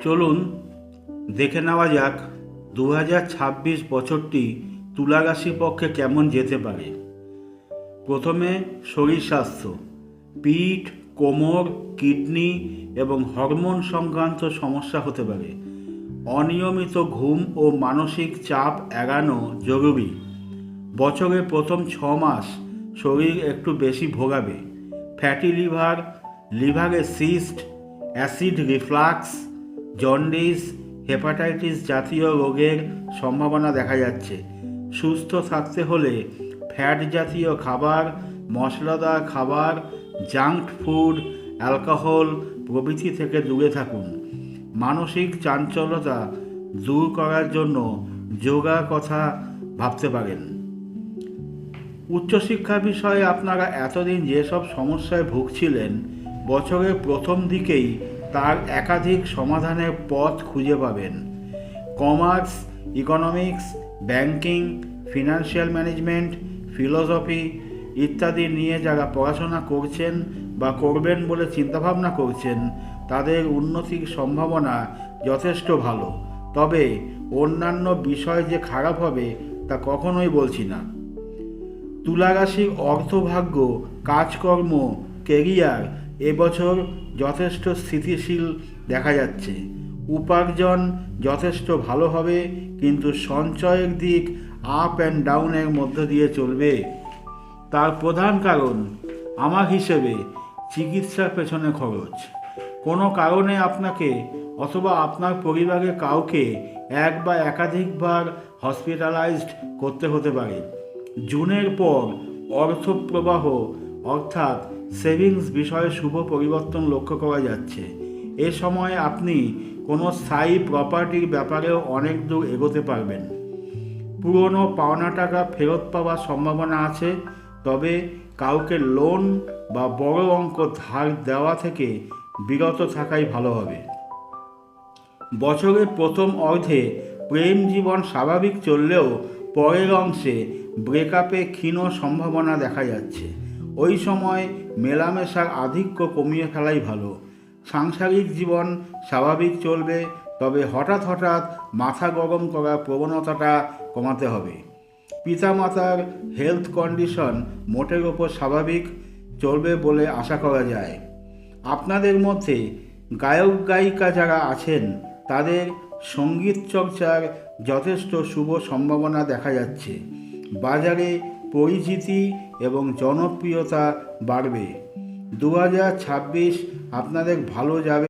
চলুন দেখে নেওয়া যাক 2026 বছরটি তুলা রাশির পক্ষে কেমন যেতে পারে। প্রথমে শরীর স্বাস্থ্য, পিঠ, কোমর, কিডনি এবং হরমোন সংক্রান্ত সমস্যা হতে পারে। অনিয়মিত ঘুম ও মানসিক চাপ এড়ানো জরুরি। বছরের প্রথম 6 মাস শরীর একটু বেশি ভোগাবে। ফ্যাটি লিভার, লিভারে cyst, acid reflux, jaundice, hepatitis জাতীয় রোগের সম্ভাবনা দেখা যাচ্ছে। সুস্থ থাকতে হলে ফ্যাট জাতীয় খাবার, মশলাদার খাবার, জাঙ্ক ফুড, অ্যালকোহল প্রভৃতি থেকে দূরে থাকুন। মানসিক চাঞ্চল্যতা দূর করার জন্য যোগার কথা ভাবতে পারেন। উচ্চশিক্ষা বিষয়ে আপনারা এতদিন যেসব সমস্যায় ভুগছিলেন, বছরের প্রথম দিকেই তার একাধিক সমাধানের পথ খুঁজে পাবেন। Commerce, economics, banking, financial management, philosophy ইত্যাদি নিয়ে যারা পড়াশোনা করছেন বা করবেন বলে চিন্তাভাবনা করছেন, তাদের উন্নতির সম্ভাবনা যথেষ্ট ভালো। তবে অন্যান্য বিষয় যে খারাপ হবে তা কখনোই বলছি না। তুলা রাশির অর্থভাগ্য, কাজকর্ম, কেরিয়ার এবছর যথেষ্ট স্থিতিশীল দেখা যাচ্ছে। উপার্জন যথেষ্ট ভালো হবে, কিন্তু সঞ্চয়ের দিক আপ অ্যান্ড ডাউনের মধ্য দিয়ে চলবে। তার প্রধান কারণ আমার হিসেবে চিকিৎসার পেছনে খরচ। কোনো কারণে আপনাকে অথবা আপনার পরিবারের কাউকে এক বা একাধিকবার হসপিটালাইজড করতে হতে পারে। জুনের পর অর্থপ্রবাহ অর্থাৎ সেভিংস বিষয়ে শুভ পরিবর্তন লক্ষ্য করা যাচ্ছে। এ সময় আপনি কোনো স্থায়ী প্রপার্টির ব্যাপারেও অনেক দূর এগোতে পারবেন। পুরনো পাওনা টাকা ফেরত পাওয়ার সম্ভাবনা আছে, তবে কাউকে লোন বা বড় অঙ্ক ধার দেওয়া থেকে বিরত থাকাই ভালো হবে। বছরের প্রথম অর্ধে প্রেম জীবন স্বাভাবিক চললেও পরের অংশে ব্রেকআপে ক্ষীণ সম্ভাবনা দেখা যাচ্ছে। ওই সময় মেলামেশার আধিক্য কমিয়ে ফেলাই ভালো। সাংসারিক জীবন স্বাভাবিক চলবে, তবে হঠাৎ হঠাৎ মাথা গরম করার প্রবণতাটা কমাতে হবে। পিতামাতার হেলথ কন্ডিশন মোটের ওপর স্বাভাবিক চলবে বলে আশা করা যায়। আপনাদের মধ্যে গায়ক গায়িকা যারা আছেন, তাদের সঙ্গীত চর্চার যথেষ্ট শুভ সম্ভাবনা দেখা যাচ্ছে। বাজারে পরিচিতি এবং জনপ্রিয়তা বাড়বে। 2026 আপনাদের ভালো যাবে।